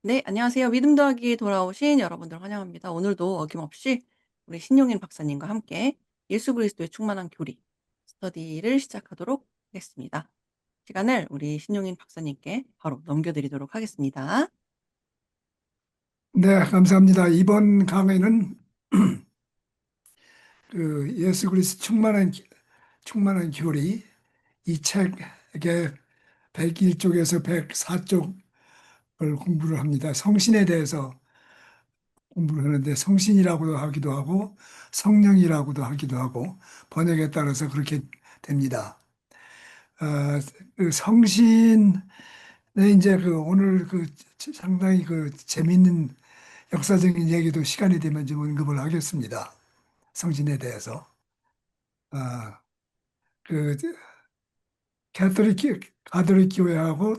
네, 안녕하세요. 믿음 더하기에 돌아오신 여러분들 환영합니다. 오늘도 어김없이 우리 신용인 박사님과 함께 예수 그리스도의 충만한 교리 스터디를 시작하도록 하겠습니다. 시간을 우리 신용인 박사님께 바로 넘겨드리도록 하겠습니다. 네, 감사합니다. 이번 강의는 그 예수 그리스도 충만한 교리 이 책의 101쪽에서 104쪽을 공부를 합니다. 성신에 대해서 공부를 하는데 성신이라고도 하기도 하고 성령이라고도 하기도 하고 번역에 따라서 그렇게 됩니다. 그 성신은 이제 그 오늘 그 상당히 그 재밌는 역사적인 얘기도 시간이 되면 좀 언급을 하겠습니다. 성신에 대해서. 아, 그 가톨릭 교회하고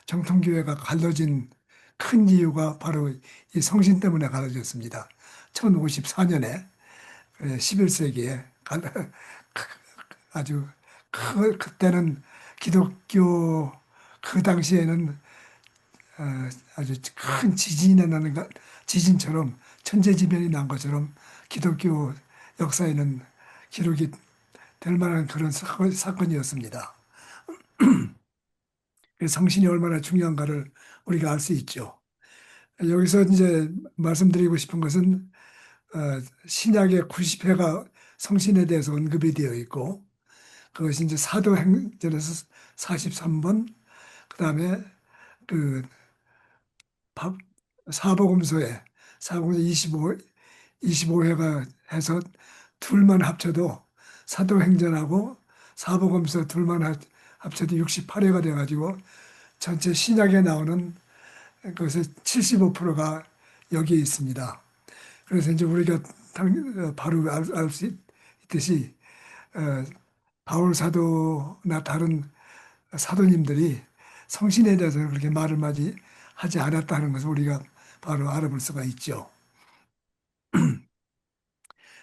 정통 교회가 갈라진 큰 이유가 바로 이 성신 때문에 갈라졌습니다. 1054년에 11세기에 아주 그때는 기독교 그 당시에는 아주 큰 지진이 나는 지진처럼 천재지변이 난 것처럼 기독교 역사에는 기록이 될 만한 그런 사건이었습니다. 그래서 성신이 얼마나 중요한가를 우리가 알 수 있죠. 여기서 이제 말씀드리고 싶은 것은 신약의 90회가 성신에 대해서 언급이 되어 있고 그것이 이제 사도행전에서 43번, 그다음에 그 밥- 사복음서에 사복음서 25회가 해서 둘만 합쳐도 사도행전하고 사복음서 둘만 합쳐도 68회가 돼가지고 전체 신약에 나오는 그것의 75%가 여기에 있습니다. 그래서 이제 우리가 바로 알 수 있듯이 어, 바울 사도나 다른 사도님들이 성신에 대해서 그렇게 말을 많이 하지 않았다는 것을 우리가 바로 알아볼 수가 있죠.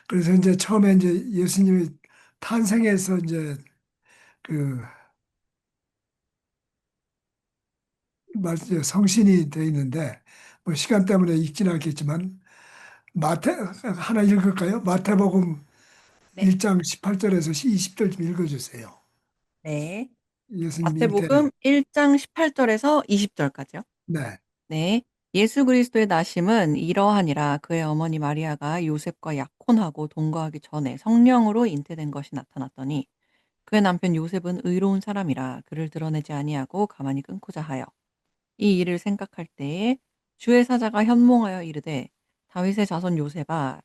그래서 이제 처음에 이제 예수님이 탄생해서 이제 그 성신이 돼 있는데 뭐 시간 때문에 읽지는 않겠지만 마태 하나 읽을까요? 마태복음 네. 1장 18절에서 20절 좀 읽어주세요. 네. 예수님 잉태를. 마태복음 1장 18절에서 20절까지요. 네, 네. 예수 그리스도의 나심은 이러하니라. 그의 어머니 마리아가 요셉과 약혼하고 동거하기 전에 성령으로 잉태된 것이 나타났더니 그의 남편 요셉은 의로운 사람이라 그를 드러내지 아니하고 가만히 끊고자 하여 이 일을 생각할 때에 주의 사자가 현몽하여 이르되 다윗의 자손 요셉아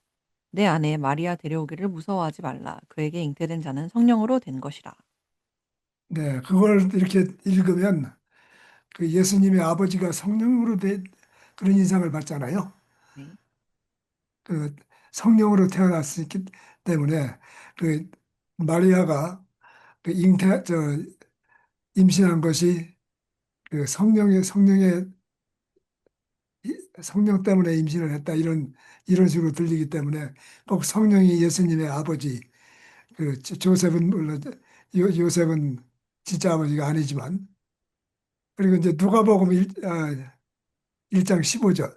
내 아내 마리아 데려오기를 무서워하지 말라. 그에게 잉태된 자는 성령으로 된 것이라. 네, 그걸 이렇게 읽으면 그 예수님의 아버지가 성령으로 된 그런 인상을 받잖아요. 네. 그 성령으로 태어났기 때문에 그 마리아가 그 임신한 것이 그 성령 때문에 임신을 했다 이런 식으로 들리기 때문에 꼭 성령이 예수님의 아버지 그 조셉은 물론 요셉은 진짜 아버지가 아니지만 그리고 이제 누가복음 1장 15절.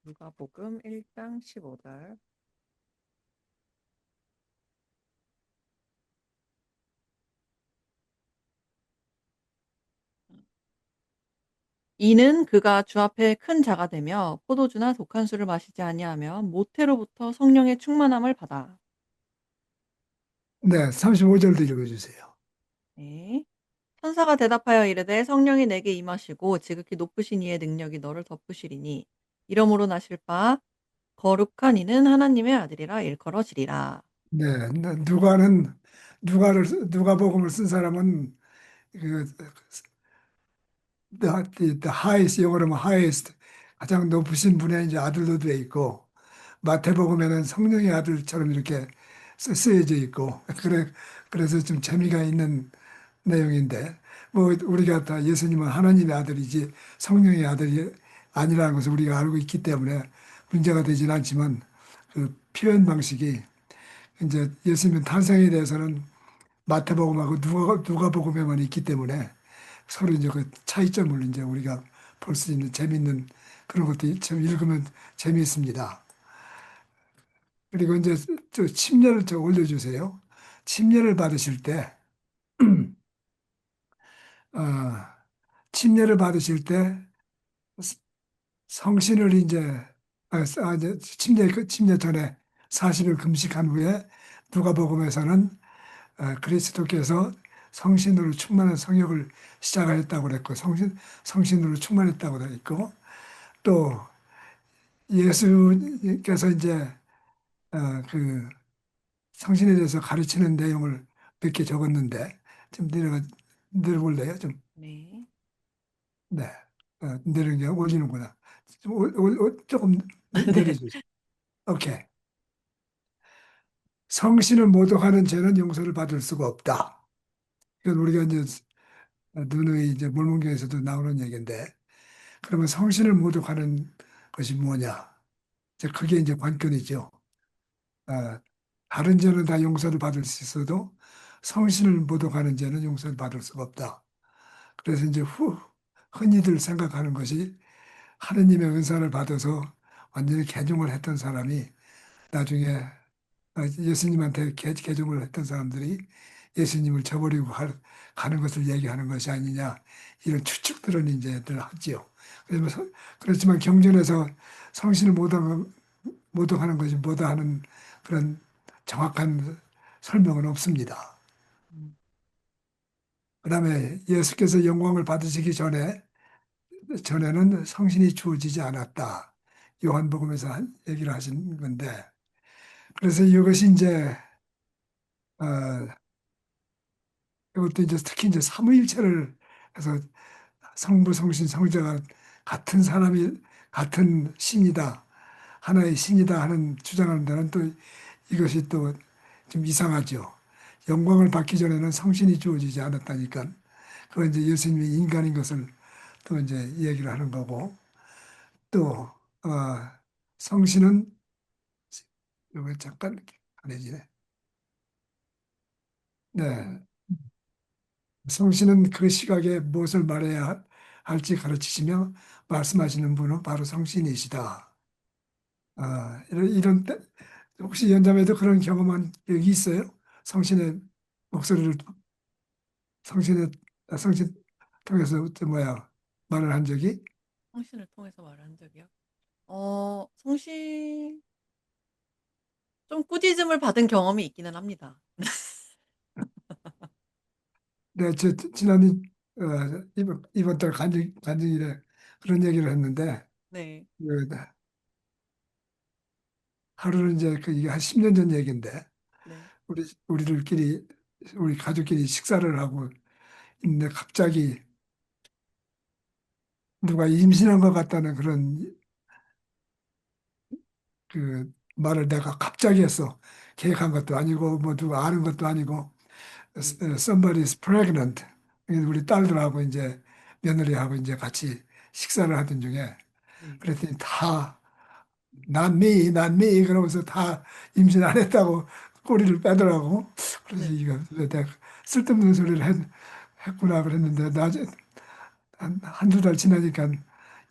누가복음 1장 15절. 이는 그가 주 앞에 큰 자가 되며 포도주나 독한 술을 마시지 아니하며 모태로부터 성령의 충만함을 받아. 네, 35절도 읽어주세요. 네. 천사가 대답하여 이르되 성령이 내게 임하시고 지극히 높으신 이의 능력이 너를 덮으시리니 이러므로 나실 바 거룩한 이는 하나님의 아들이라 일컬어지리라. 네, 누가복음을 쓴 사람은 그 the highest 영어로 하면 highest 가장 높으신 분의 이제 아들로 되어 있고 마태복음에는 성령의 아들처럼 이렇게 쓰여져 있고 그래서 좀 재미가 있는 내용인데 뭐 우리가 다 예수님은 하나님의 아들이지 성령의 아들이 아니라는 것을 우리가 알고 있기 때문에 문제가 되진 않지만 그 표현 방식이 이제 예수님 탄생에 대해서는 마태복음하고 누가복음에만 있기 때문에 서로 이제 그 차이점을 이제 우리가 볼 수 있는 재밌는 그런 것도 참 읽으면 재미있습니다. 그리고 이제 저 침례를 저 올려주세요. 침례를 받으실 때, 어, 침례를 받으실 때 성신을 이제, 이제 침례 전에 40일 금식한 후에 누가복음에서는 그리스도께서 성신으로 충만한 성역을 시작하였다고 그랬고, 성신으로 충만했다고 그랬고, 또 예수께서 이제 그 성신에 대해서 가르치는 내용을 몇 개 적었는데, 좀 내려볼래요? 좀, 네. 네. 내려게 올리는구나. 좀 조금 네. 내려주세요. 오케이. 성신을 모독하는 죄는 용서를 받을 수가 없다. 이건 우리가 이제 누누이 이제 몰문경에서도 나오는 얘기인데, 그러면 성신을 모독하는 것이 뭐냐? 이제 그게 이제 관건이죠. 아, 다른 죄는 다 용서를 받을 수 있어도 성신을 모독하는 죄는 용서를 받을 수가 없다. 그래서 이제 흔히들 생각하는 것이 하느님의 은사를 받아서 완전히 개종을 했던 사람이 나중에 예수님한테 개종을 했던 사람들이 예수님을 저버리고 가는 것을 얘기하는 것이 아니냐 이런 추측들은 이제들 하지요. 그래서 그렇지만 경전에서 성신을 모독하는 것이 뭐다 하는 그런 정확한 설명은 없습니다. 음. 그다음에 예수께서 영광을 받으시기 전에는 성신이 주어지지 않았다. 요한복음에서 얘기를 하신 건데 그래서 이것이 이제 어, 이것도 이제 특히 이제 삼위일체를 해서 성부, 성신, 성자가 같은 사람이 같은 신이다. 하나의 신이다 하는 주장하는 데는 또 이것이 또 좀 이상하죠. 영광을 받기 전에는 성신이 주어지지 않았다니까. 그건 이제 예수님이 인간인 것을 또 이제 얘기를 하는 거고 또 성신은 이거 잠깐 안 해지네. 네. 성신은 그 시각에 무엇을 말해야 할지 가르치시며 말씀하시는 분은 바로 성신이시다. 이런 혹시 연자매도 그런 경험한 적이 있어요? 성신의 목소리를 성신의 성신 통해서 뭐야 말을 한 적이? 성신을 통해서 말한 적이요? 성신 좀 꾸짖음을 받은 경험이 있기는 합니다. 네, 지난 이번 달 간증일에 그런 얘기를 했는데 네. 그, 하루는 이제 그 이게 한 10년 전 얘기인데 네. 우리들끼리 우리 가족끼리 식사를 하고 있는데 갑자기 누가 임신한 것 같다는 그런 그 말을 내가 갑자기 했어. 계획한 것도 아니고 뭐 누가 아는 것도 아니고 somebody is pregnant. 우리 딸들하고 이제 며느리하고 이제 같이 식사를 하던 중에 네. 그랬더니 다 not me 그러면서 다 임신 안 했다고 꼬리를 빼더라고. 그래서 네. 이거 왜 내가 쓸데없는 소리를 했구나 그랬는데 나중에 한두 달 지나니까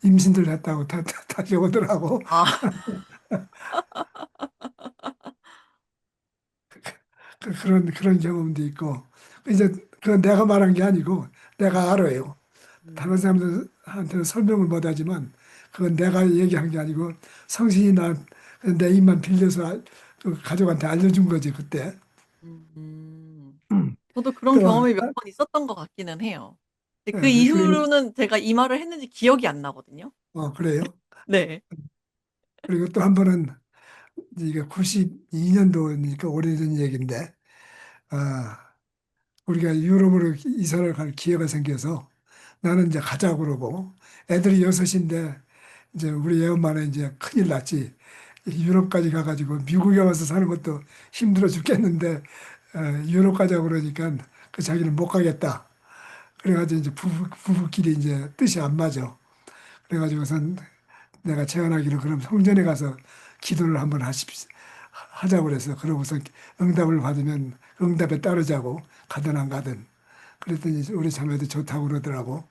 임신들 했다고 다시 오더라고. 아. 그런 경험도 있고 이제 그건 내가 말한 게 아니고 네. 내가 알아요. 다른 음. 사람들한테는 설명을 못하지만 그건 내가 얘기한 게 아니고 성신이 내 입만 빌려서 그 가족한테 알려준 거지 그때. 저도 그런 또 경험이 몇 번 있었던 것 같기는 해요. 근데 그 그리고 이후로는 제가 이 말을 했는지 기억이 안 나거든요. 그래요. 네. 그리고 또 한 번은 이게 92년도니까 오래전 얘기인데 우리가 유럽으로 이사를 갈 기회가 생겨서 나는 이제 가자고 그러고 애들이 여섯인데 이제 우리 애 엄마는 이제 큰일 났지. 유럽까지 가가지고 미국에 와서 사는 것도 힘들어 죽겠는데 유럽 가자고 그러니까 그 자기는 못 가겠다. 그래가지고 이제 부부끼리 이제 뜻이 안 맞아. 그래가지고선 내가 제안하기로 그럼 성전에 가서 기도를 한번 하자고 그래서 그러고서 응답을 받으면 응답에 따르자고 가든 안 가든 그랬더니 우리 자매도 좋다고 그러더라고.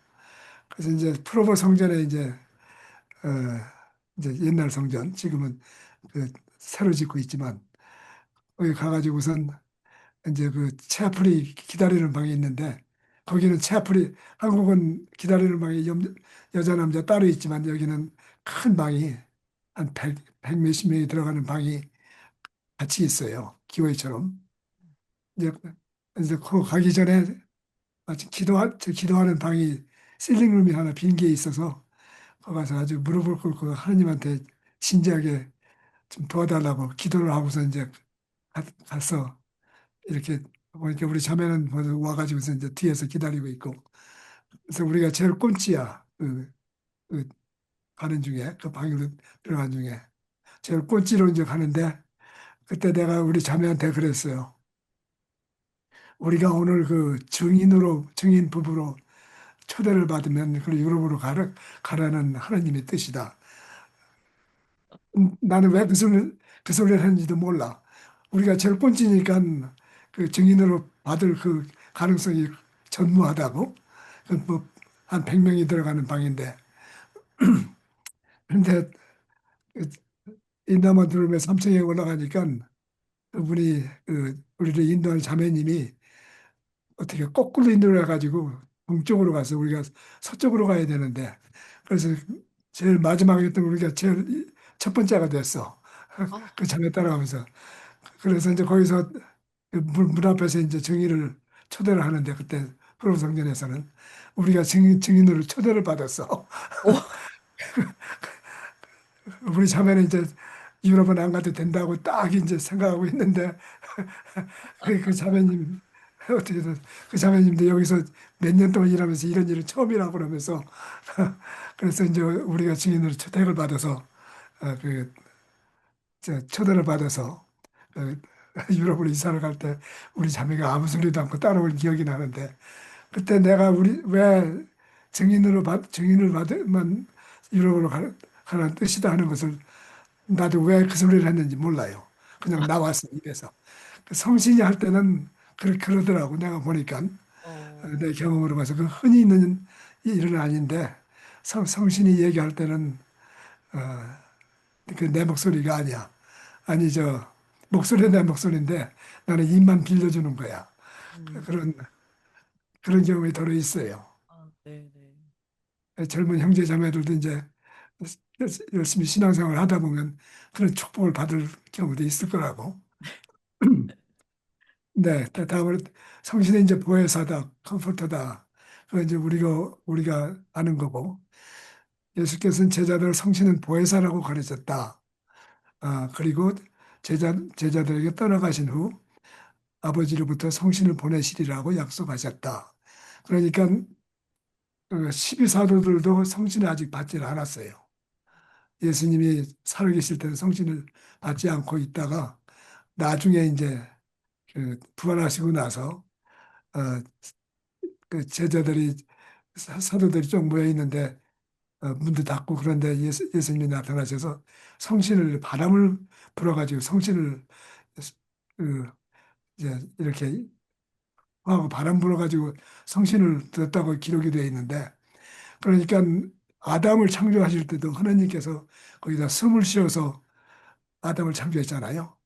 그래서 이제 프로보 성전에 어, 이제 옛날 성전, 지금은 그 새로 짓고 있지만, 거기 가가지고선 이제 그 체아플이 기다리는 방이 있는데, 거기는 체아플이, 한국은 기다리는 방이 여자, 남자 따로 있지만, 여기는 큰 방이 한 100 몇십 명이 들어가는 방이 같이 있어요. 기호회처럼. 이제, 이제 그 가기 전에 마치 기도하는 방이 실링룸이 하나 빈 게 있어서 거기 가서 아주 무릎을 꿇고 하나님한테 진지하게 좀 도와달라고 기도를 하고서 이제 가서 이렇게 보니까 우리 자매는 먼저 와가지고서 이제 뒤에서 기다리고 있고 그래서 우리가 제일 꼰지야 그 가는 중에 그 방으로 들어간 중에 제일 꼰지로 이제 가는데 그때 내가 우리 자매한테 그랬어요. 우리가 오늘 그 증인 부부로 초대를 받으면 그 유럽으로 가라는 하나님의 뜻이다. 나는 왜 그 소리를 했는지도 몰라. 우리가 제일 꼰지니까 그 증인으로 받을 그 가능성이 전무하다고. 그 뭐, 한 100명이 들어가는 방인데. 그런데 인다만 들으면 3층에 올라가니까 그분이 우리를 인도하는 자매님이 어떻게 거꾸로 인도를 해가지고 동쪽으로 가서 우리가 서쪽으로 가야 되는데 그래서 제일 마지막에 있던 우리가 제일 첫 번째가 됐어. 아, 그 자매 따라가면서. 그래서 이제 거기서 그 문 앞에서 이제 증인을 초대를 하는데 그때 프로 성전에서는 우리가 증인으로 초대를 받았어. 오, 우리 자매는 이제 유럽은 안 가도 된다고 딱 이제 생각하고 있는데 그 자매님 어떻게든 그 자매님도 여기서 몇 년 동안 일하면서 이런 일은 처음이라고 그러면서 그래서 이제 우리가 증인으로 초대를 받아서 그 초대를 받아서 어, 유럽으로 이사를 갈 때 우리 자매가 아무 소리도 않고 따라온 기억이 나는데 그때 내가 우리 왜 증인을 받으면 유럽으로 가는 뜻이다 하는 것을 나도 왜 그 소리를 했는지 몰라요. 그냥 나왔어 입에서. 그 성신이 할 때는 그러더라고 내가 보니까 어, 내 경험으로 봐서 그 흔히 있는 일은 아닌데 성신이 얘기할 때는 그 내 목소리가 아니야. 아니 목소리는 내 목소리인데 나는 입만 빌려주는 거야. 음, 그런 경험이 더러 있어요. 아, 네네. 젊은 형제 자매들도 이제 열심히 신앙생활을 하다 보면 그런 축복을 받을 경우도 있을 거라고. 네, 다음으로 성신의 이제 보혜사다, 컴포터다. 그건 이제 우리가 아는 거고 예수께서는 제자들 성신은 보혜사라고 가르쳤다. 그리고 제자들에게 떠나가신 후 아버지로부터 성신을 보내시리라고 약속하셨다. 그러니까 12사도들도 성신을 아직 받지는 않았어요. 예수님이 살아계실 때는 성신을 받지 않고 있다가 나중에 이제 그 부활하시고 나서 어, 그 제자들이 사도들이 좀 모여 있는데 문도 닫고 그런데 예수님이 나타나셔서 성신을 바람을 불어가지고 성신을 그 이제 이렇게 하고 바람 불어가지고 성신을 듣었다고 기록이 되어 있는데 그러니까 아담을 창조하실 때도 하나님께서 거기다 숨을 쉬어서 아담을 창조했잖아요.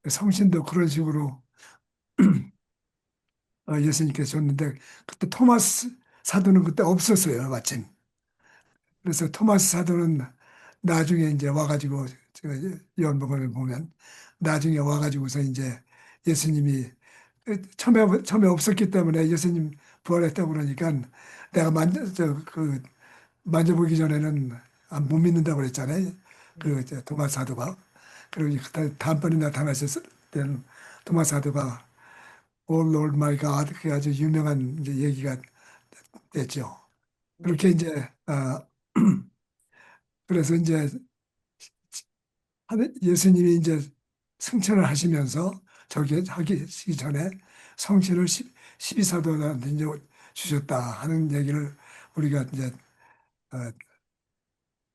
성신도 그런 식으로 예수님께서 줬는데 그때 토마스 사도는 그때 없었어요, 마침. 그래서 토마스 사도는 나중에 이제 와가지고 제가 요한복음을 보면 나중에 와가지고서 이제 예수님이 처음에 없었기 때문에 예수님 부활했다고 그러니까 내가 만져보기 전에는 못 믿는다고 그랬잖아요. 네. 토마스 사도가. 그리고 다음번에 나타나셨을 때는 토마스 사도가 Oh Lord my God 그게 아주 유명한 이제 얘기가 됐죠. 그렇게 네. 이제 그래서 이제 예수님이 이제 승천을 하시면서 저기 하기 전에 성신을 12사도한테 이제 주셨다 하는 얘기를 우리가 이제 어,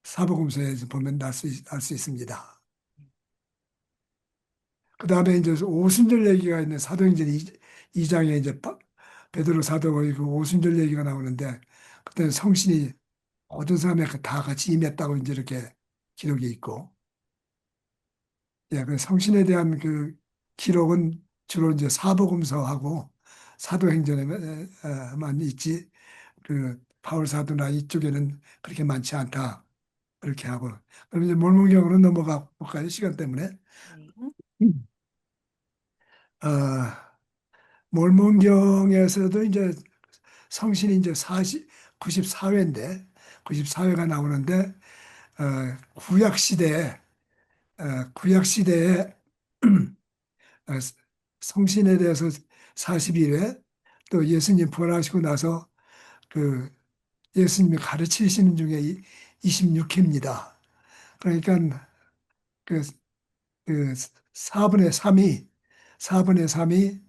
사복음서에 보면 알 수 있습니다. 그 다음에 이제 오순절 얘기가 있는 사도행전 2장에 이제 베드로 사도가 있고 오순절 얘기가 나오는데 그때 성신이 모든 사람에게 다 같이 임했다고 이제 이렇게 기록이 있고, 예, 그 성신에 대한 그 기록은 주로 이제 사복음서하고 사도행전에만 있지, 그 바울 사도나 이쪽에는 그렇게 많지 않다. 그렇게 하고. 그럼 이제 몰몬경으로 넘어가 볼까요? 시간 때문에. 네. 음. 아, 몰몬경에서도 이제 성신이 이제 94회인데, 94회가 나오는데, 구약 시대에, 구약 시대에 어, 성신에 대해서 41회, 또 예수님 부활하시고 나서 그 예수님이 가르치시는 중에 26회입니다. 그러니까 그, 그 4분의 3이, 4분의 3이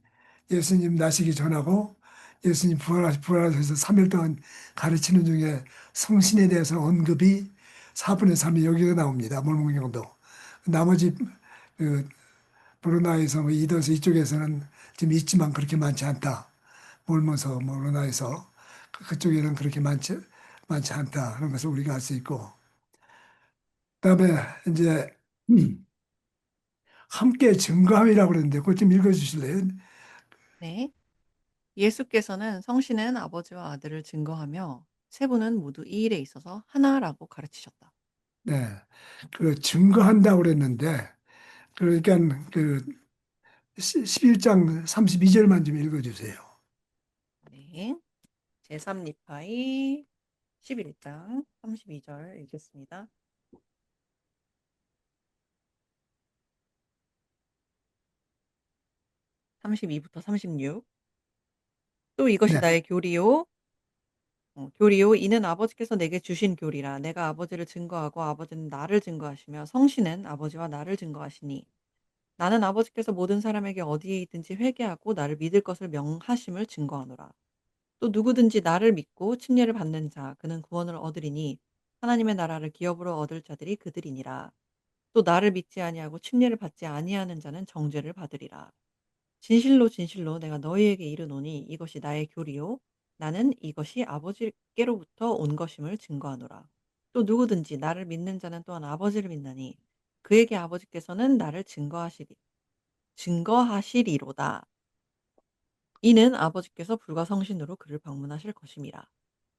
예수님 나시기 전하고 예수님 부활하셔서 3일 동안 가르치는 중에 성신에 대해서 언급이 4분의 3이 여기가 나옵니다. 몰몬경도. 나머지 그 브루나이에서 뭐 이더스 이쪽에서는 좀 있지만 그렇게 많지 않다. 몰모서 브루나이에서 그쪽에는 그렇게 많지 않다. 그런 것을 우리가 알 수 있고. 그다음에 이제 함께 증거함이라고 그러는데 그것 좀 읽어주실래요? 네. 예수께서는 성신은 아버지와 아들을 증거하며 세 분은 모두 이 일에 있어서 하나라고 가르치셨다. 네. 그 증거한다고 그랬는데 그러니까 그 11장 32절만 좀 읽어주세요. 네. 제3니파이 11장 32절 읽겠습니다. 32부터 36. 또 이것이 네. 나의 교리요. 교리요. 이는 아버지께서 내게 주신 교리라. 내가 아버지를 증거하고 아버지는 나를 증거하시며 성신은 아버지와 나를 증거하시니 나는 아버지께서 모든 사람에게 어디에 있든지 회개하고 나를 믿을 것을 명하심을 증거하노라. 또 누구든지 나를 믿고 침례를 받는 자 그는 구원을 얻으리니 하나님의 나라를 기업으로 얻을 자들이 그들이니라. 또 나를 믿지 아니하고 침례를 받지 아니하는 자는 정죄를 받으리라. 진실로 진실로 내가 너희에게 이르노니 이것이 나의 교리요 나는 이것이 아버지께로부터 온 것임을 증거하노라. 또 누구든지 나를 믿는 자는 또한 아버지를 믿나니 그에게 아버지께서는 나를 증거하시리로다. 이는 아버지께서 불과 성신으로 그를 방문하실 것임이라.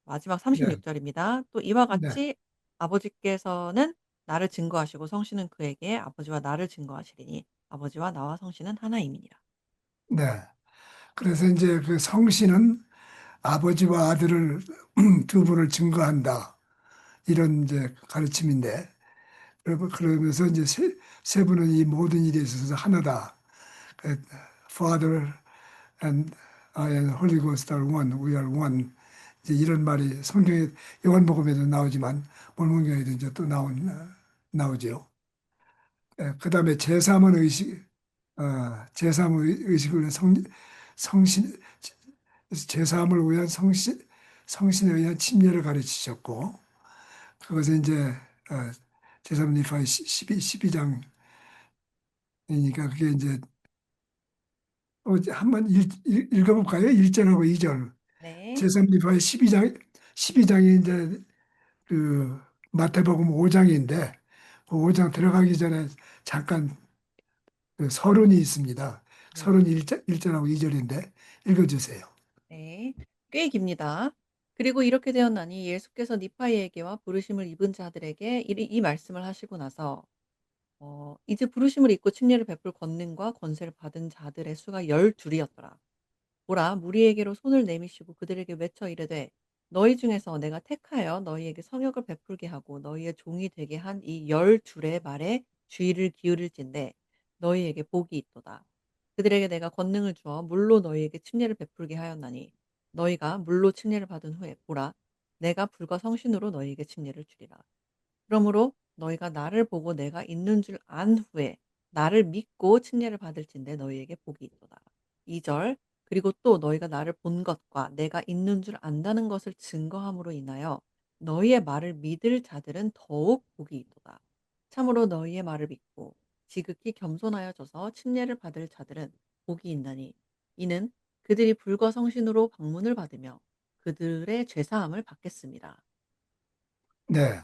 마지막 네. 36절입니다. 또 이와 네. 같이 아버지께서는 나를 증거하시고 성신은 그에게 아버지와 나를 증거하시리니 아버지와 나와 성신은 하나임이니라. 네. 그래서 이제 그 성신은 아버지와 아들을 두 분을 증거한다. 이런 이제 가르침인데, 그러면서 이제 세 분은 이 모든 일에 있어서 하나다. 그 Father and I and Holy Ghost are one. We are one. 이제 이런 말이 성경에 요한복음에도 나오지만 mormon경에도 이제 또 나오죠. 그다음에 제3은 의식, 제3 의식을 성신 제3을 위한 성신에 의한 침례를 가르치셨고 그것은 이제 어, 제3 니파의 12장이니까 그게 이제 한번 읽어볼까요? 1절하고 2절. 네. 제3 니파의 12장이 이제 그 마태복음 5장인데 그 5장 들어가기 전에 잠깐 그 서론이 있습니다. 네. 서론이 1절하고 2절인데 읽어주세요. 네. 꽤 깁니다. 그리고 이렇게 되었나니 예수께서 니파이에게와 부르심을 입은 자들에게 이 말씀을 하시고 나서 이제 부르심을 입고 침례를 베풀 권능과 권세를 받은 자들의 수가 12이었더라. 보라 무리에게로 손을 내미시고 그들에게 외쳐 이르되 너희 중에서 내가 택하여 너희에게 성역을 베풀게 하고 너희의 종이 되게 한 이 12의 말에 주의를 기울일진대 너희에게 복이 있도다. 그들에게 내가 권능을 주어 물로 너희에게 침례를 베풀게 하였나니 너희가 물로 침례를 받은 후에 보라 내가 불과 성신으로 너희에게 침례를 주리라. 그러므로 너희가 나를 보고 내가 있는 줄 안 후에 나를 믿고 침례를 받을진대 너희에게 복이 있도다. 2절 그리고 또 너희가 나를 본 것과 내가 있는 줄 안다는 것을 증거함으로 인하여 너희의 말을 믿을 자들은 더욱 복이 있도다. 참으로 너희의 말을 믿고 지극히 겸손하여져서 침례를 받을 자들은 복이 있나니 이는 그들이 불과 성신으로 방문을 받으며 그들의 죄 사함을 받겠습니다. 네.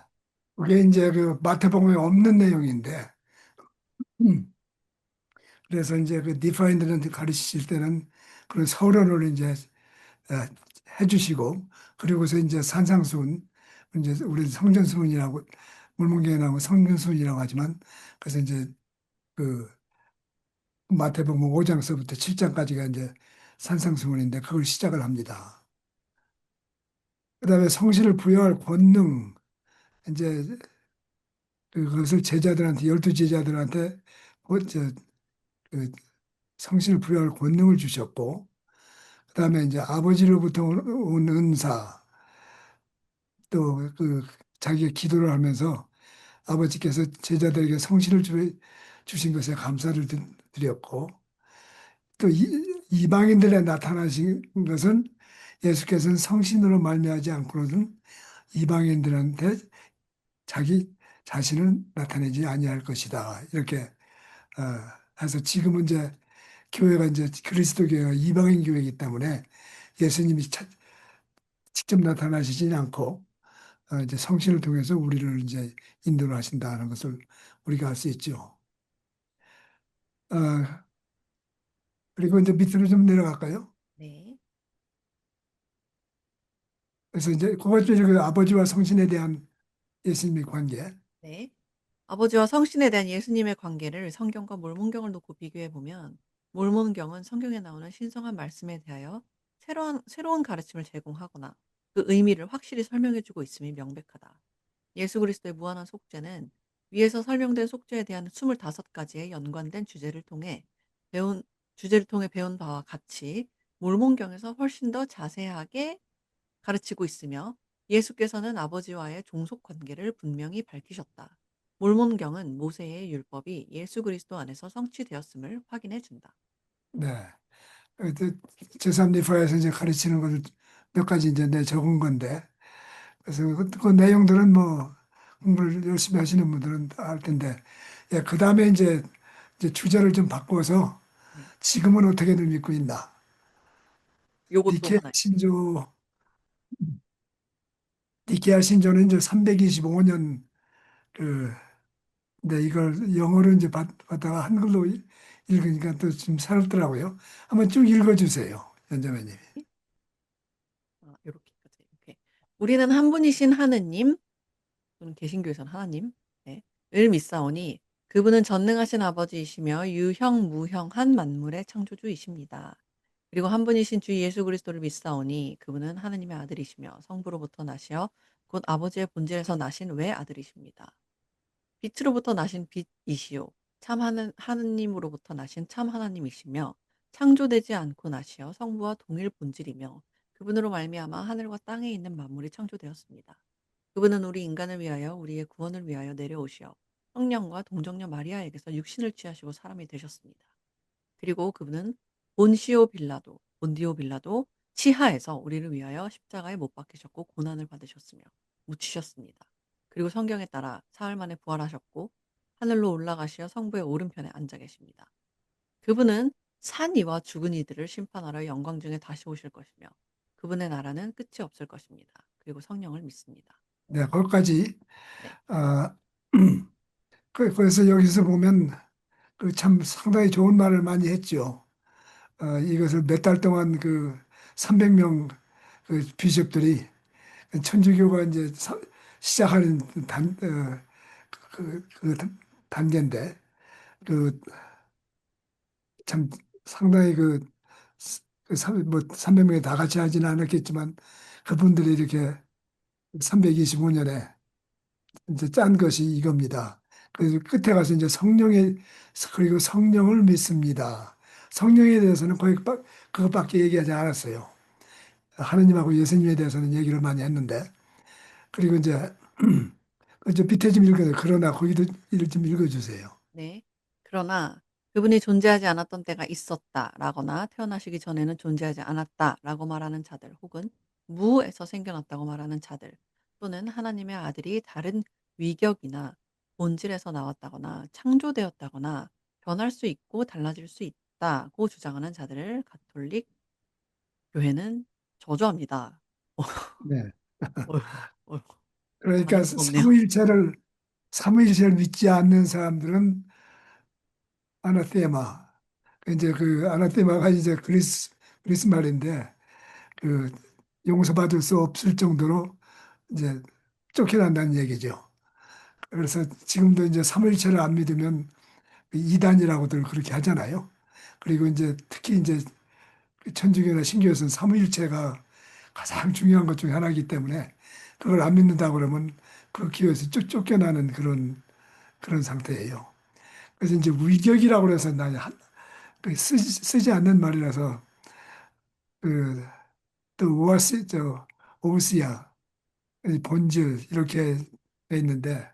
그게 이제 그 마태복음에 없는 내용인데, 음, 그래서 이제 그 디파인드는 가르치실 때는 그런 서론을 이제 어, 해주시고, 그리고서 이제 산상수훈, 이제 우리 성전수훈이라고, 물문경에 나오면 성전수훈이라고 하지만, 그래서 이제 그 마태복음 5장서부터 7장까지가 이제 산상수훈인데, 그걸 시작을 합니다. 그다음에 성신을 부여할 권능, 이제 그것을 제자들한테, 12제자들한테 그 성신을 부여할 권능을 주셨고, 그다음에 이제 아버지로부터 온 은사, 또 그 자기가 기도를 하면서 아버지께서 제자들에게 성신을 주신 것에 감사를 드렸고, 또 이방인들에 나타나신 것은 예수께서는 성신으로 말미암지 않고는 이방인들한테 자기 자신을 나타내지 아니할 것이다. 이렇게 어, 해서 지금은 이제 교회가 이제 그리스도 교회가 이방인 교회이기 때문에 예수님이 직접 나타나시지 않고 이제 성신을 통해서 우리를 이제 인도를 하신다는 것을 우리가 알 수 있죠. 어, 그리고 이제 밑으로 좀 내려갈까요? 네. 그래서 이제 그 번째 그 아버지와 성신에 대한 예수님의 관계. 네. 아버지와 성신에 대한 예수님의 관계를 성경과 몰몬경을 놓고 비교해 보면 몰몬경은 성경에 나오는 신성한 말씀에 대하여 새로운 가르침을 제공하거나 그 의미를 확실히 설명해 주고 있음이 명백하다. 예수 그리스도의 무한한 속죄는 위에서 설명된 속죄에 대한 25가지의 연관된 배운 주제를 통해 배운 바와 같이 몰몬경에서 훨씬 더 자세하게 가르치고 있으며 예수께서는 아버지와의 종속 관계를 분명히 밝히셨다. 몰몬경은 모세의 율법이 예수 그리스도 안에서 성취되었음을 확인해 준다. 네. 제3리파에서 이제 가르치는 것을 몇 가지 이제 내 적은 건데, 그래서 그 내용들은 뭐 공부를 열심히 하시는 분들은 다 할 텐데, 예, 그 다음에 이제 주제를 좀 바꿔서 네. 지금은 어떻게들 믿고 있나? 요것도 니케아 하나요. 신조, 니케아 신조는 이제 325년 그, 근데 이걸 영어로 이제 받다가 한글로 읽으니까 또 좀 새롭더라고요. 한번 쭉 읽어주세요, 연자매님. 요렇게까지 이렇게. 우리는 한 분이신 하느님 또는 개신교에서는 하나님 네, 을 믿사오니 그분은 전능하신 아버지이시며 유형무형한 만물의 창조주이십니다. 그리고 한 분이신 주 예수 그리스도를 믿사오니 그분은 하느님의 아들이시며 성부로부터 나시어 곧 아버지의 본질에서 나신 외아들이십니다. 빛으로부터 나신 빛이시요 참 하느님으로부터 나신 참 하나님이시며 창조되지 않고 나시어 성부와 동일 본질이며 그분으로 말미암아 하늘과 땅에 있는 만물이 창조되었습니다. 그분은 우리 인간을 위하여 우리의 구원을 위하여 내려오시어 성령과 동정녀 마리아에게서 육신을 취하시고 사람이 되셨습니다. 그리고 그분은 본디오 빌라도 치하에서 우리를 위하여 십자가에 못 박히셨고 고난을 받으셨으며 묻히셨습니다. 그리고 성경에 따라 사흘 만에 부활하셨고 하늘로 올라가시어 성부의 오른편에 앉아 계십니다. 그분은 산 이와 죽은 이들을 심판하러 영광 중에 다시 오실 것이며 그분의 나라는 끝이 없을 것입니다. 그리고 성령을 믿습니다. 네, 거기까지. 네. 아, 그래서 여기서 보면 그 참 상당히 좋은 말을 많이 했죠. 이것을 몇 달 동안 그 300명 그 비숍들이 천주교가 이제 시작하는 그 단계인데 그 참 상당히 뭐 300명이 다 같이 하지는 않았겠지만 그분들이 이렇게 325년에 이제 짠 것이 이겁니다. 그래서 끝에 가서 이제 그리고 성령을 믿습니다. 성령에 대해서는 거의 그것밖에 얘기하지 않았어요. 하느님하고 예수님에 대해서는 얘기를 많이 했는데, 그리고 이제, 그저 밑에 좀 읽어요. 그러나 거기도 좀 읽어주세요. 네. 그러나 그분이 존재하지 않았던 때가 있었다라거나 태어나시기 전에는 존재하지 않았다라고 말하는 자들 혹은 무에서 생겨났다고 말하는 자들 또는 하나님의 아들이 다른 위격이나 본질에서 나왔다거나 창조되었다거나 변할 수 있고 달라질 수 있다고 주장하는 자들을 가톨릭 교회는 저주합니다. 네. 어휴, 어휴, 그러니까 많이 무겁네요. 삼위일체를 믿지 않는 사람들은 아나테마. 이제 그 아나테마가 이제 그리스 말인데 그 용서받을 수 없을 정도로 이제 쫓겨난다는 얘기죠. 그래서 지금도 이제 삼위일체를 안 믿으면 그 이단이라고들 그렇게 하잖아요. 그리고 이제 특히 이제 그 천주교나 신교에서는 삼위일체가 가장 중요한 것 중에 하나이기 때문에 그걸 안 믿는다 그러면 그 기회에서 쫓겨나는 그런 상태예요. 그래서 이제 위격이라고 해서 나 쓰지 않는 말이라서 그 또 오시아 본질 이렇게 돼 있는데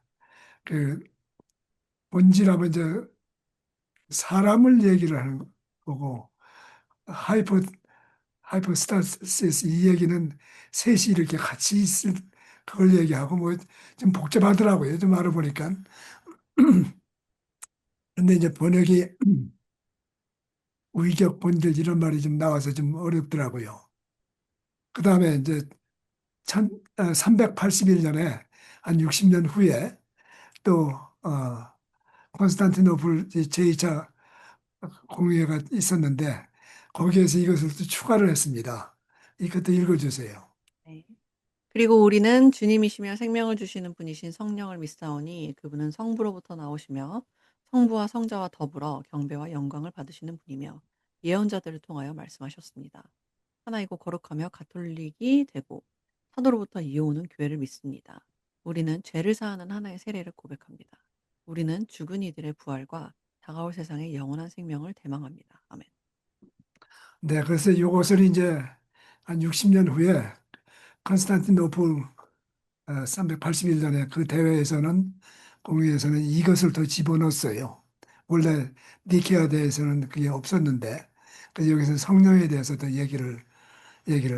그 본질하면 이제 사람을 얘기를 하는 거고 하이퍼 하이포스타시스 이 얘기는 셋이 이렇게 같이 있을 그걸 얘기하고 뭐 좀 복잡하더라고요. 좀 알아보니까. 근데 이제 번역이 위격 본질 이런 말이 좀 나와서 좀 어렵더라고요. 그 다음에 이제 381년에 한 60년 후에 또 콘스탄티노플 제2차 공의회가 있었는데 거기에서 이것을 또 추가를 했습니다. 이것도 읽어주세요. 네. 그리고 우리는 주님이시며 생명을 주시는 분이신 성령을 믿사오니 그분은 성부로부터 나오시며 성부와 성자와 더불어 경배와 영광을 받으시는 분이며 예언자들을 통하여 말씀하셨습니다. 하나이고 거룩하며 가톨릭이 되고 사도로부터 이어오는 교회를 믿습니다. 우리는 죄를 사하는 하나의 세례를 고백합니다. 우리는 죽은 이들의 부활과 다가올 세상의 영원한 생명을 대망합니다. 아멘. 네, 그래서 이것을 이제 한 60년 후에 컨스탄티노플 381년에 그 대회에서는 공회에서는 이것을 더 집어넣었어요. 원래 니케아 대회에서는 그게 없었는데 그래서 여기서 성령에 대해서 더 얘기를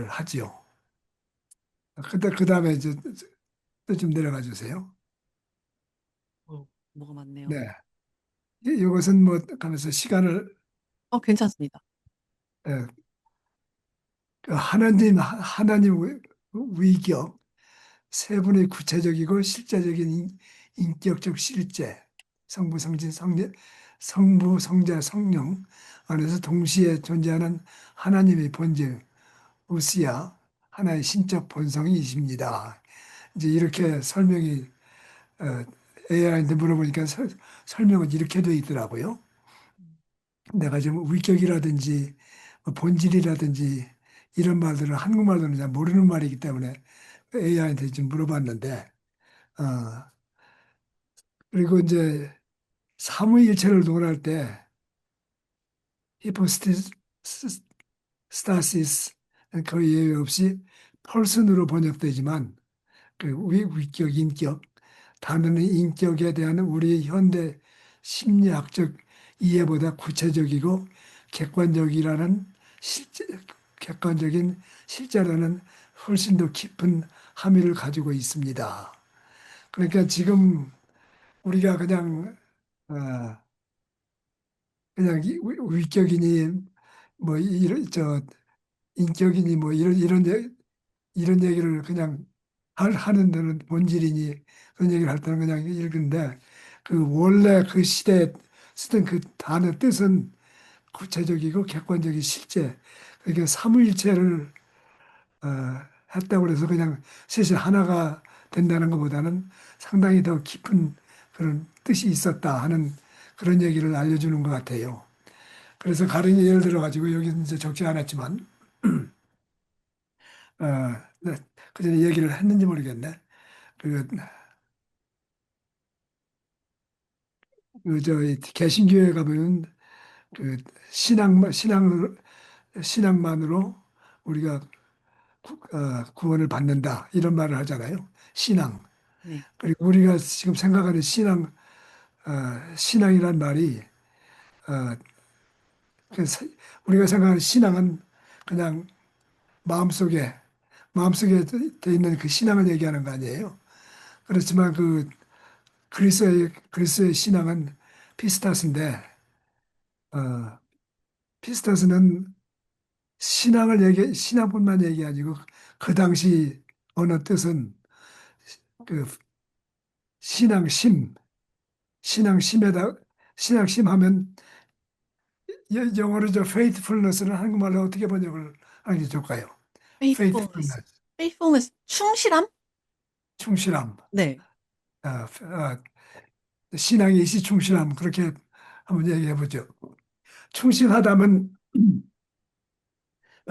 하지요. 그 다음에 이제 또 좀 내려가 주세요. 뭐가 많네요. 네. 이것은 뭐 가면서 시간을 괜찮습니다. 예, 그 하나님 위격 세 분의 구체적이고 실제적인 인격적 실제 성부 성자 성령 안에서 동시에 존재하는 하나님의 본질 우시야 하나의 신적 본성이십니다. 이제 이렇게 설명이 AI한테 물어보니까 설명은 이렇게 돼 있더라고요. 음. 내가 지금 위격이라든지 뭐 본질이라든지 이런 말들을 한국말로는 잘 모르는 말이기 때문에 AI한테 좀 물어봤는데 어, 그리고 이제 삼위일체를 논할 때 히포스타시스 거의 예외 없이 펄슨으로 번역되지만 그 위격, 인격 단어는 인격에 대한 우리 현대 심리학적 이해보다 구체적이고 객관적이라는 실제, 객관적인 실제라는 훨씬 더 깊은 함의를 가지고 있습니다. 그러니까 지금 우리가 어, 그냥 위격이니 뭐 이런 저 인격이니 뭐 이런 얘기를 그냥 하는 데는 본질이니 그런 얘기를 할 때는 그냥 읽는데 그 원래 그 시대에 쓰던 그 단어 뜻은 구체적이고 객관적인 실제 그러니까 삼위일체를 어, 했다고 해서 그냥 셋이 하나가 된다는 것보다는 상당히 더 깊은 그런 뜻이 있었다 하는 그런 얘기를 알려주는 것 같아요. 그래서 가령 예를 들어 가지고 여기 이제 적지 않았지만 어, 네, 그 전에 얘기를 했는지 모르겠네. 그, 저희 개신교회 가보면 그 신앙만으로 우리가 구원을 받는다 이런 말을 하잖아요. 신앙. 네. 그리고 우리가 지금 생각하는 신앙이란 말이 어, 그 우리가 생각하는 신앙은 그냥 마음속에 마음속에 돼 있는 그 신앙을 얘기하는 거 아니에요. 그렇지만 그 그리스도의 신앙은 피스타스인데 피스타스는 신앙뿐만 얘기 아니고 그 당시 언어 뜻은 그 신앙심, 신앙심에다 신앙심 하면 영어로 저 faithfulness는 한국말로 어떻게 번역을 하는 게 좋을까요? faithfulness. faithfulness, faithfulness 충실함? 충실함, 네. 신앙의 이시충실함 그렇게 한번 얘기해 보죠. 충실하다면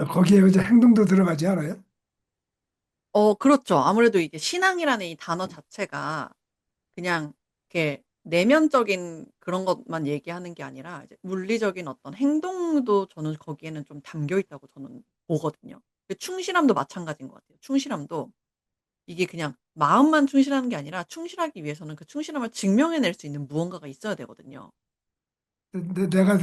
거기에 이제 행동도 들어가지 않아요? 그렇죠. 아무래도 이게 신앙이라는 이 단어 자체가 그냥 이렇게 내면적인 그런 것만 얘기하는 게 아니라 이제 물리적인 어떤 행동도 저는 거기에는 좀 담겨 있다고 저는 보거든요. 그 충실함도 마찬가지인 것 같아요. 충실함도 이게 그냥 마음만 충실하는 게 아니라 충실하기 위해서는 그 충실함을 증명해 낼 수 있는 무언가가 있어야 되거든요. 내가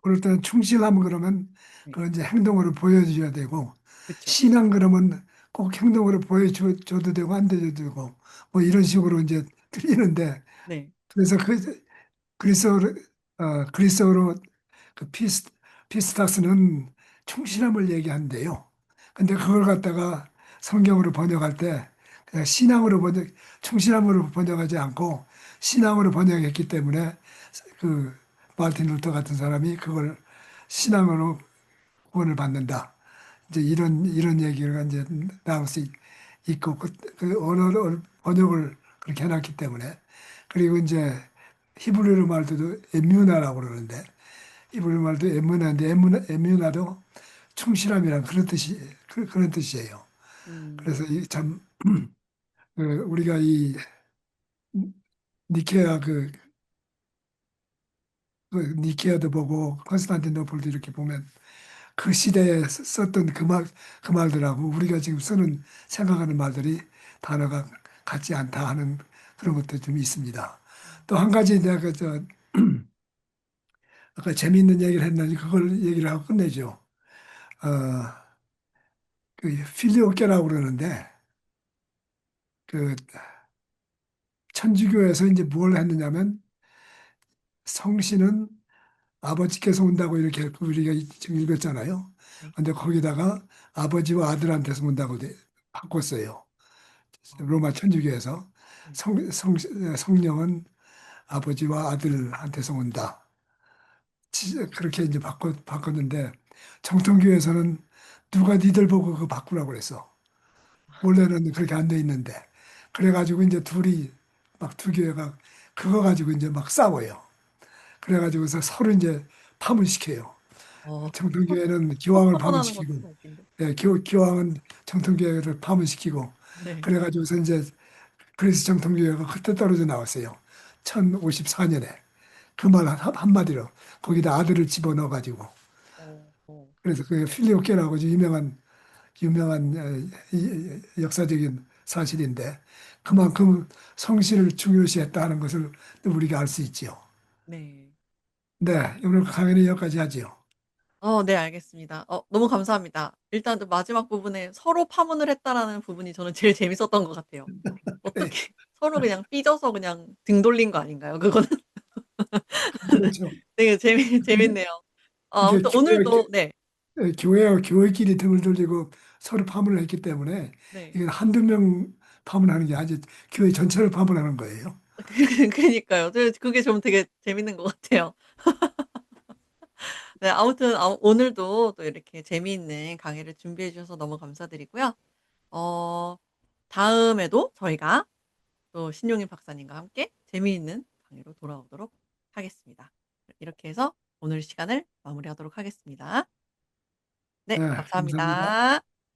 그럴 때는 충실함 그러면 네. 그건 이제 행동으로 보여줘야 되고 그쵸. 신앙 그러면 꼭 행동으로 보여줘도 되고 안 돼도 되고 뭐 이런 식으로 이제 들리는데 네. 그래서 그 그리스어로 그리스어로 그 피스타스는 충실함을 얘기한대요. 근데 그걸 갖다가 성경으로 번역할 때 그냥 신앙으로 충실함으로 번역하지 않고 신앙으로 번역했기 때문에 그 마르틴 루터 같은 사람이 그걸 신앙으로 구원을 받는다. 이제 이런 얘기가 이제 나올 수 있고 그 언어를 번역을 그렇게 해놨기 때문에 그리고 이제 히브리어 말도 에뮤나라고 그러는데 히브리어 말도 에뮤나인데 에뮤나도 충실함이란 그런 그런 뜻이에요. 음. 그래서 참 우리가 이 니케아 그 니케아도 보고 컨스탄티노플도 이렇게 보면 그 시대에 썼던 그 말들하고 우리가 지금 쓰는 생각하는 말들이 단어가 같지 않다 하는 그런 것도 좀 있습니다. 또 한 가지 내가 아까 재미있는 얘기를 했는데 그걸 얘기를 하고 끝내죠. 어, 그 필리오케라고 그러는데 그 천주교에서 이제 뭘 했느냐면 성신은 아버지께서 온다고 이렇게 우리가 지금 읽었잖아요. 네. 근데 거기다가 아버지와 아들한테서 온다고 바꿨어요. 아 로마 천주교에서 네. 성령은 아버지와 아들한테서 온다. 그렇게 이제 바꿨는데 정통교에서는 누가 니들 보고 그거 바꾸라고 그랬어. 원래는 그렇게 안 돼 있는데. 그래가지고 이제 둘이 막 두 교회가 그거 가지고 이제 막 싸워요. 그래가지고서 서로 이제 파문시켜요. 어 정통교회는 속 교황을 터져나는 것도 파문시키고, 참 웃긴데. 예, 교황은 정통교회를 파문시키고, 네. 그래가지고서 이제 그리스 정통교회가 그때 떨어져 나왔어요. 1054년에. 그 말 한마디로 거기다 아들을 집어넣어가지고. 어. 그래서 그 필리오케라고 아주 유명한 역사적인 사실인데 그만큼 성실을 중요시했다는 것을 우리가 알 수 있지요. 네. 네, 오늘 강연은 여기까지 하지요. 네 알겠습니다. 너무 감사합니다. 일단 그 마지막 부분에 "서로 파문을 했다."라는 부분이 저는 제일 재밌었던 것 같아요. 네, 어떻게 서로 그냥 삐져서 그냥 등 돌린 거 아닌가요 그거는? 그렇죠. 되게 이게, 재밌네요. 이게 아무튼 오늘도 네. 교회와 교회끼리 등을 돌리고 서로 파문을 했기 때문에 네. 이건 한두 명 파문하는 게 아니지 교회 전체를 파문하는 거예요. 그니까요. 그게 좀 되게 재밌는 것 같아요. 네 아무튼 오늘도 또 이렇게 재미있는 강의를 준비해 주셔서 너무 감사드리고요. 어 다음에도 저희가 또 신용일 박사님과 함께 재미있는 강의로 돌아오도록 하겠습니다. 이렇게 해서 오늘 시간을 마무리하도록 하겠습니다. 네 네, 감사합니다. 감사합니다.